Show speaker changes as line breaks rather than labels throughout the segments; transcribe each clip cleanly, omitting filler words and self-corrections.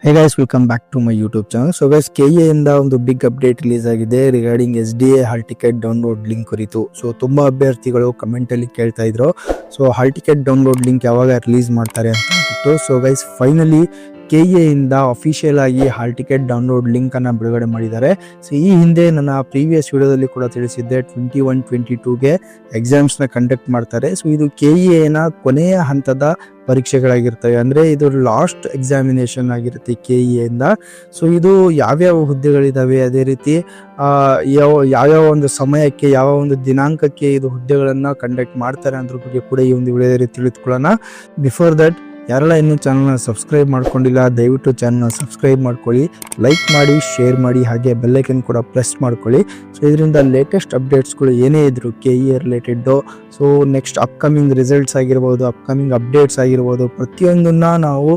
Hey guys, welcome back to my YouTube channel. So guys, KA ಇಂದ ಒಂದು big update release ಆಗಿದೆ regarding SDA ಹಾಲ್ ticket download link ಕುರಿತು. So ತುಂಬಾ ಅಭ್ಯರ್ಥಿಗಳು comment ಅಲ್ಲಿ ಕೇಳ್ತಾ ಇದ್ರು, so hall ticket download link ಯಾವಾಗ ರಿಲೀಸ್ ಮಾಡ್ತಾರೆ ಅಂತ ಹೇಳ್ಬಿಟ್ಟು. ಸೊ ಗೈಸ್, ಫೈನಲಿ KA ಇಂದ ಅಫಿಷಿಯಲ್ ಆಗಿ ಹಾಲ್ ಟಿಕೆಟ್ ಡೌನ್ಲೋಡ್ ಲಿಂಕ್ ಅನ್ನ ಬಿಡುಗಡೆ ಮಾಡಿದ್ದಾರೆ. ಸೊ ಈ ಹಿಂದೆ ನನ್ನ ಪ್ರೀವಿಯಸ್ ವಿಡಿಯೋದಲ್ಲಿ ಕೂಡ ತಿಳಿಸಿದ್ದೆ 21-22ಗೆ ಎಕ್ಸಾಮ್ಸ್ ನ ಕಂಡಕ್ಟ್ ಮಾಡ್ತಾರೆ. ಸೊ ಇದು KA ನ ಕೊನೆಯ ಹಂತದ ಪರೀಕ್ಷೆಗಳಾಗಿರ್ತವೆ, ಅಂದ್ರೆ ಇದು ಲಾಸ್ಟ್ ಎಕ್ಸಾಮಿನೇಷನ್ ಆಗಿರುತ್ತೆ KA ಇಂದ. ಸೊ ಇದು ಯಾವ್ಯಾವ ಹುದ್ದೆಗಳಿದಾವೆ, ಅದೇ ರೀತಿ ಯಾವ್ಯಾವ ಒಂದು ಸಮಯಕ್ಕೆ, ಯಾವ ಒಂದು ದಿನಾಂಕಕ್ಕೆ ಇದು ಹುದ್ದೆಗಳನ್ನ ಕಂಡಕ್ಟ್ ಮಾಡ್ತಾರೆ ಅದ್ರ ಬಗ್ಗೆ ಕೂಡ ಈ ಒಂದು ವಿಡಿಯೋದಲ್ಲಿ ತಿಳಿದುಕೊಳ್ಳೋಣ. ಬಿಫೋರ್ ದಟ್, ಯಾರೆಲ್ಲ ಇನ್ನೂ ಚಾನಲ್ನ ಸಬ್ಸ್ಕ್ರೈಬ್ ಮಾಡ್ಕೊಂಡಿಲ್ಲ, ದಯವಿಟ್ಟು ಚಾನಲ್ನ ಸಬ್ಸ್ಕ್ರೈಬ್ ಮಾಡ್ಕೊಳ್ಳಿ, ಲೈಕ್ ಮಾಡಿ, ಶೇರ್ ಮಾಡಿ, ಹಾಗೆ ಬೆಲ್ಲೈಕನ್ ಕೂಡ ಪ್ರೆಸ್ ಮಾಡ್ಕೊಳ್ಳಿ. ಸೊ ಇದರಿಂದ ಲೇಟೆಸ್ಟ್ ಅಪ್ಡೇಟ್ಸ್ಗಳು ಏನೇ ಇದ್ರು KA related, so next upcoming results ಆಗಿರ್ಬೋದು, ಅಪ್ಕಮಿಂಗ್ ಅಪ್ಡೇಟ್ಸ್ ಆಗಿರ್ಬೋದು, ಪ್ರತಿಯೊಂದನ್ನ ನಾವು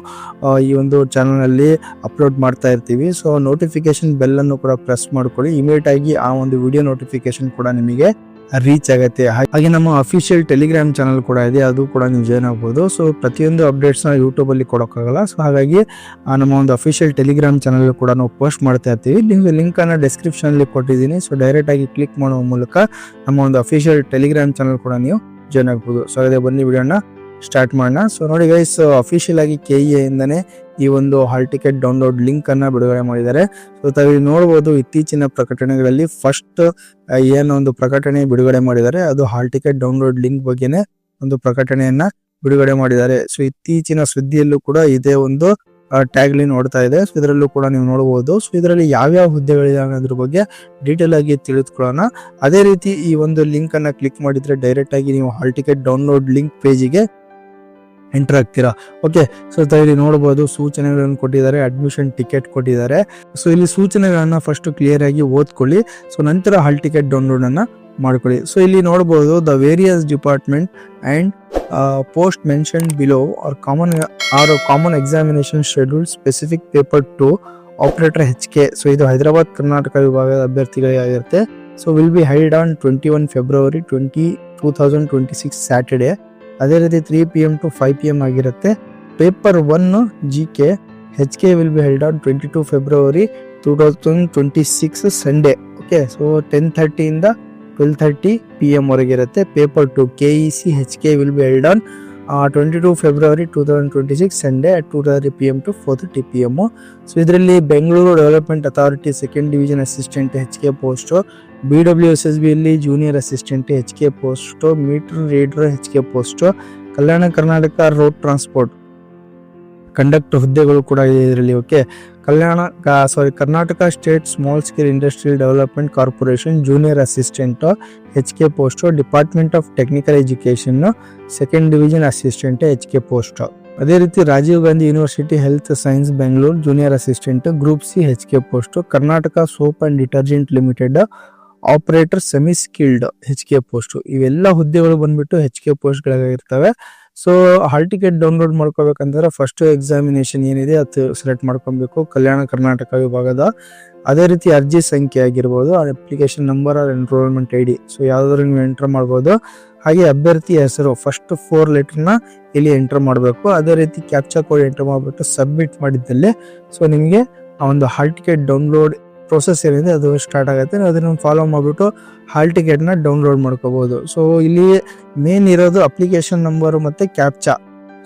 ಈ ಒಂದು ಚಾನಲ್ನಲ್ಲಿ ಅಪ್ಲೋಡ್ ಮಾಡ್ತಾ ಇರ್ತೀವಿ. ಸೊ ನೋಟಿಫಿಕೇಶನ್ ಬೆಲ್ಲನ್ನು ಕೂಡ ಪ್ರೆಸ್ ಮಾಡ್ಕೊಳ್ಳಿ, ಇಮಿಡಿಯೇಟ್ ಆಗಿ ಆ ಒಂದು ವಿಡಿಯೋ ನೋಟಿಫಿಕೇಶನ್ ಕೂಡ ನಿಮಗೆ ರೀಚ್ ಆಗುತ್ತೆ. ಹಾಗೆ ನಮ್ಮ ಅಫಿಷಿಯಲ್ ಟೆಲಿಗ್ರಾಮ್ ಚಾನಲ್ ಕೂಡ ಇದೆ, ಅದು ಕೂಡ ನೀವು ಜಾಯ್ನ್ ಆಗ್ಬೋದು. ಸೊ ಪ್ರತಿಯೊಂದು ಅಪ್ಡೇಟ್ಸ್ನ ಯೂಟ್ಯೂಬಲ್ಲಿ ಕೊಡೋಕ್ಕಾಗಲ್ಲ. ಸೊ ಹಾಗಾಗಿ ನಮ್ಮ ಒಂದು ಅಫಿಷಿಯಲ್ ಟೆಲಿಗ್ರಾಮ್ ಚಾನಲ್ ಕೂಡ ನಾವು ಪೋಸ್ಟ್ ಮಾಡ್ತಾ ಇರ್ತೀವಿ. ಲಿಂಕನ್ನು ಡಿಸ್ಕ್ರಿಪ್ಷನಲ್ಲಿ ಕೊಟ್ಟಿದ್ದೀನಿ. ಸೊ ಡೈರೆಕ್ಟ್ ಆಗಿ ಕ್ಲಿಕ್ ಮಾಡುವ ಮೂಲಕ ನಮ್ಮ ಒಂದು ಅಫಿಷಿಯಲ್ ಟೆಲಿಗ್ರಾಮ್ ಚಾನಲ್ ಕೂಡ ನೀವು ಜಾಯ್ನ್ ಆಗ್ಬೋದು. ಸೊ ಅದೇ ಬನ್ನಿ ವಿಡಿಯೋನ ಸ್ಟಾರ್ಟ್ ಮಾಡೋಣ. ಸೊ ನೋಡಿ ಗೈಸ್, ಅಫಿಷಿಯಲ್ ಆಗಿ KA ಇಂದನೇ ಈ ಒಂದು ಹಾಲ್ ಟಿಕೆಟ್ ಡೌನ್ಲೋಡ್ ಲಿಂಕ್ ಅನ್ನ ಬಿಡುಗಡೆ ಮಾಡಿದ್ದಾರೆ. ಸೊ ತಾವು ನೋಡಬಹುದು, ಇತ್ತೀಚಿನ ಪ್ರಕಟಣೆಗಳಲ್ಲಿ ಫಸ್ಟ್ ಏನೋ ಒಂದು ಪ್ರಕಟಣೆ ಬಿಡುಗಡೆ ಮಾಡಿದ್ದಾರೆ, ಅದು ಹಾಲ್ ಟಿಕೆಟ್ ಡೌನ್ಲೋಡ್ ಲಿಂಕ್ ಬಗ್ಗೆನೇ ಒಂದು ಪ್ರಕಟಣೆಯನ್ನ ಬಿಡುಗಡೆ ಮಾಡಿದ್ದಾರೆ. ಸೊ ಇತ್ತೀಚಿನ ಸುದ್ದಿಯಲ್ಲೂ ಕೂಡ ಇದೇ ಒಂದು ಟ್ಯಾಗ್ ಲೈನ್ ನೋಡ್ತಾ ಇದೆ. ಸೊ ಇದರಲ್ಲೂ ಕೂಡ ನೀವು ನೋಡಬಹುದು. ಸೊ ಇದರಲ್ಲಿ ಯಾವ್ಯಾವ ಹುದ್ದೆಗಳಿದೆ ಅನ್ನೋದ್ರ ಬಗ್ಗೆ ಡೀಟೇಲ್ ಆಗಿ ತಿಳಿದುಕೊಳ್ಳೋಣ. ಅದೇ ರೀತಿ ಈ ಒಂದು ಲಿಂಕ್ ಅನ್ನ ಕ್ಲಿಕ್ ಮಾಡಿದ್ರೆ ಡೈರೆಕ್ಟ್ ಆಗಿ ನೀವು ಹಾಲ್ ಟಿಕೆಟ್ ಡೌನ್ಲೋಡ್ ಲಿಂಕ್ ಪೇಜಿಗೆ ಎಂಟರ್ ಆಗ್ತೀರಾ. ಓಕೆ, ಸೊ ಇಲ್ಲಿ ನೋಡಬಹುದು, ಸೂಚನೆಗಳನ್ನು ಕೊಟ್ಟಿದ್ದಾರೆ, ಅಡ್ಮಿಷನ್ ಟಿಕೆಟ್ ಕೊಟ್ಟಿದ್ದಾರೆ. ಸೊ ಇಲ್ಲಿ ಸೂಚನೆಗಳನ್ನ ಫಸ್ಟ್ ಕ್ಲಿಯರ್ ಆಗಿ ಓದ್ಕೊಳ್ಳಿ. ಸೊ ನಂತರ ಹಾಲ್ ಟಿಕೆಟ್ ಡೌನ್ಲೋಡ್ ಅನ್ನ ಮಾಡ್ಕೊಳ್ಳಿ. ಸೊ ಇಲ್ಲಿ ನೋಡಬಹುದು, the various department and post mention below are common examination schedule specific paper 2 operator HK. So ಇದು ಹೈದರಾಬಾದ್ ಕರ್ನಾಟಕ ವಿಭಾಗದ ಅಭ್ಯರ್ಥಿಗಳಿಗೆ ಆಗಿರುತ್ತೆ. So will be held on 21 February 2026 Saturday. ಅದೇ ರೀತಿ 3 PM to 5 PM ಆಗಿರುತ್ತೆ. Paper 1 GK HK will be held on 22 February 2026 Sunday. Okay, so 10:30 ಇಂದ 12:30 PM ವರೆಗೆ ಇರುತ್ತೆ. Paper 2 KEC HK will be held on 22 February 2026 Sunday at 2:30 PM to 4:30 PM. So ಇದರಲ್ಲಿ Bengaluru development authority second division assistant HK post, BWSSB ಅಲ್ಲಿ junior assistant HK post, meter reader HK post, Kalyana Karnataka road transport conductor ಹುದ್ದೆಗಳು ಕೂಡ ಇದೆ ಇದರಲ್ಲಿ. Okay, Karnataka state small scale industrial development corporation junior assistant HK post, department of technical education second division assistant HK post. ಅದೇ ರೀತಿ Rajiv Gandhi university health science Bengaluru junior assistant group C HK post, Karnataka soap and detergent limited operator semi skilled HK post. ಇವೆಲ್ಲ ಹುದ್ದೆಗಳು ಬಂದ್ಬಿಟ್ಟು HK post ಗಳಾಗಿರ್ತವೆ. So hall ticket download ಮಾಡ್ಕೋಬೇಕಂದ್ರೆ first examination ಏನಿದೆ ಅದು select ಮಾಡ್ಕೊಬೇಕು, ಕಲ್ಯಾಣ ಕರ್ನಾಟಕ ವಿಭಾಗದ. ಅದೇ ರೀತಿ ಅರ್ಜಿ ಸಂಖ್ಯೆ ಆಗಿರ್ಬೋದು, application number, enrolment ID, so ಯಾವ್ದಾದ್ರು ನೀವು ಎಂಟರ್ ಮಾಡ್ಬೋದು. ಹಾಗೆ ಅಭ್ಯರ್ಥಿ ಹೆಸರು ಫಸ್ಟ್ 4 ಲೆಟರ್ನ ಇಲ್ಲಿ ಎಂಟರ್ ಮಾಡಬೇಕು. ಅದೇ ರೀತಿ ಕ್ಯಾಪ್ಚಾ ಕೋಡ್ ಎಂಟರ್ ಮಾಡ್ಬಿಟ್ಟು ಸಬ್ಮಿಟ್ ಮಾಡಿದ್ದಲ್ಲಿ ಸೊ ನಿಮಗೆ ಆ ಒಂದು ಹಾಲ್ ಟಿಕೆಟ್ ಡೌನ್ಲೋಡ್ ಪ್ರೊಸೆಸ್ ಏನಿದೆ ಅದು ಸ್ಟಾರ್ಟ್ ಆಗುತ್ತೆ. ಅದನ್ನ ಫಾಲೋ ಮಾಡಿಬಿಟ್ಟು ಹಾಲ್ ಟಿಕೆಟ್ ನ ಡೌನ್ಲೋಡ್ ಮಾಡ್ಕೋಬಹುದು. ಸೊ ಇಲ್ಲಿ ಮೇನ್ ಇರೋದು ಅಪ್ಲಿಕೇಶನ್ ನಂಬರ್ ಮತ್ತೆ ಕ್ಯಾಪ್ಚಾ.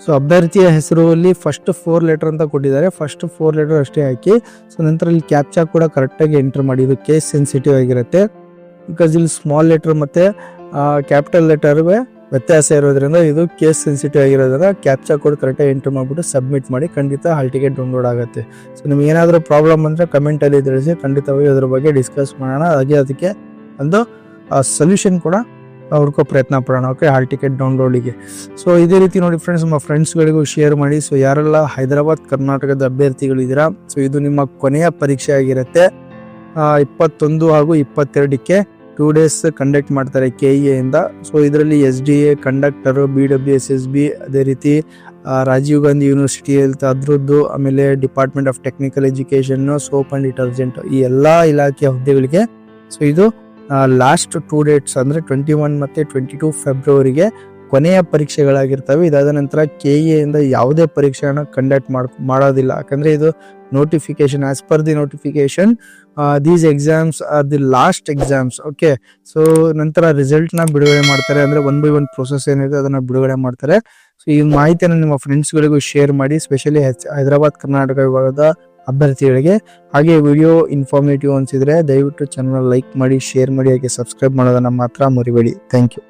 ಸೊ ಅಭ್ಯರ್ಥಿಯ ಹೆಸರಲ್ಲಿ ಫಸ್ಟ್ 4 ಲೆಟರ್ ಅಂತ ಕೊಟ್ಟಿದ್ದಾರೆ, ಫಸ್ಟ್ 4 ಲೆಟರ್ ಅಷ್ಟೇ ಹಾಕಿ. ಸೊ ನಂತರ ಇಲ್ಲಿ ಕ್ಯಾಪ್ಚಾ ಕೂಡ ಕರೆಕ್ಟ್ ಆಗಿ ಎಂಟರ್ ಮಾಡಿ. ಇದು ಕೇಸ್ ಸೆನ್ಸಿಟಿವ್ ಆಗಿರುತ್ತೆ, ಬಿಕಾಸ್ ಇಲ್ಲಿ ಸ್ಮಾಲ್ ಲೆಟರ್ ಮತ್ತೆ ಕ್ಯಾಪಿಟಲ್ ಲೆಟರ್ ವ್ಯತ್ಯಾಸ ಇರೋದ್ರಿಂದ ಇದು ಕೇಸ್ ಸೆನ್ಸಿಟಿವ್ ಆಗಿರೋದ್ರಿಂದ ಕ್ಯಾಪ್ಚಾ ಕೋಡ್ ಕರೆಕ್ಟಾಗಿ ಎಂಟರ್ ಮಾಡಿಬಿಟ್ಟು ಸಬ್ಮಿಟ್ ಮಾಡಿ, ಖಂಡಿತ ಹಾಲ್ ಟಿಕೆಟ್ ಡೌನ್ಲೋಡ್ ಆಗುತ್ತೆ. ಸೊ ನಿಮ್ಗೆ ಏನಾದರೂ ಪ್ರಾಬ್ಲಮ್ ಅಂದರೆ ಕಮೆಂಟಲ್ಲಿ ತಿಳಿಸಿ, ಖಂಡಿತವಾಗಿ ಅದ್ರ ಬಗ್ಗೆ ಡಿಸ್ಕಸ್ ಮಾಡೋಣ. ಹಾಗೆ ಅದಕ್ಕೆ ಒಂದು ಸೊಲ್ಯೂಷನ್ ಕೂಡ ಹುಡ್ಕೋ ಪ್ರಯತ್ನ ಪಡೋಣ. ಓಕೆ, ಹಾಲ್ ಟಿಕೆಟ್ ಡೌನ್ಲೋಡಿಗೆ. ಸೊ ಇದೇ ರೀತಿ ನೋಡಿ ಫ್ರೆಂಡ್ಸ್, ನಿಮ್ಮ ಫ್ರೆಂಡ್ಸ್ಗಳಿಗೂ ಶೇರ್ ಮಾಡಿ. ಸೊ ಯಾರೆಲ್ಲ ಹೈದರಾಬಾದ್ ಕರ್ನಾಟಕದ ಅಭ್ಯರ್ಥಿಗಳಿದ್ದೀರಾ, ಸೊ ಇದು ನಿಮ್ಮ ಕೊನೆಯ ಪರೀಕ್ಷೆ ಆಗಿರುತ್ತೆ. 21 ಹಾಗೂ 22ಕ್ಕೆ 2 days ಕಂಡಕ್ಟ್ ಮಾಡ್ತಾರೆ KA ಇಂದ. ಸೊ ಇದರಲ್ಲಿ SDA ಕಂಡಕ್ಟರ್, BWSSB, ಅದೇ ರೀತಿ ರಾಜೀವ್ ಗಾಂಧಿ ಯೂನಿವರ್ಸಿಟಿ ಹೆಲ್ತ್ ಅದ್ರದ್ದು, ಆಮೇಲೆ department of technical education, soap and detergent, ಈ ಎಲ್ಲಾ ಇಲಾಖೆಯ ಹುದ್ದೆಗಳಿಗೆ ಸೊ ಇದು ಲಾಸ್ಟ್ 2 dates ಅಂದ್ರೆ 21 ಮತ್ತೆ 22 ಫೆಬ್ರವರಿಗೆ ಕೊನೆಯ ಪರೀಕ್ಷೆಗಳಾಗಿರ್ತವೆ. ಇದಾದ ನಂತರ KA ಇಂದ ಯಾವುದೇ ಪರೀಕ್ಷೆಯನ್ನು ಕಂಡಕ್ಟ್ ಮಾಡೋದಿಲ್ಲ, ಯಾಕಂದ್ರೆ ಇದು notification. As per the notification, these exams are the last exams. Okay, so ನಂತರ ರಿಸಲ್ಟ್ ನ ಬಿಡುಗಡೆ ಮಾಡ್ತಾರೆ. ಅಂದ್ರೆ 1 by 1 ಪ್ರೋಸೆಸ್ ಏನಿದೆ ಅದನ್ನ ಬಿಡುಗಡೆ ಮಾಡ್ತಾರೆ. ಸೊ ಈ ಮಾಹಿತಿಯನ್ನು ನಿಮ್ಮ ಫ್ರೆಂಡ್ಸ್ ಗಳಿಗೂ ಶೇರ್ ಮಾಡಿ, ಸ್ಪೆಷಲಿ ಹೈದರಾಬಾದ್ ಕರ್ನಾಟಕ ವಿಭಾಗದ ಅಭ್ಯರ್ಥಿಗಳಿಗೆ. ಹಾಗೆ ವಿಡಿಯೋ ಇನ್ಫಾರ್ಮೇಟಿವ್ ಅನ್ಸಿದ್ರೆ ದಯವಿಟ್ಟು ಚಾನಲ್ ಲೈಕ್ ಮಾಡಿ, ಶೇರ್ ಮಾಡಿ, ಹಾಗೆ ಸಬ್ಸ್ಕ್ರೈಬ್ ಮಾಡೋದನ್ನ ಮಾತ್ರ ಮರಿಬೇಡಿ. Thank you.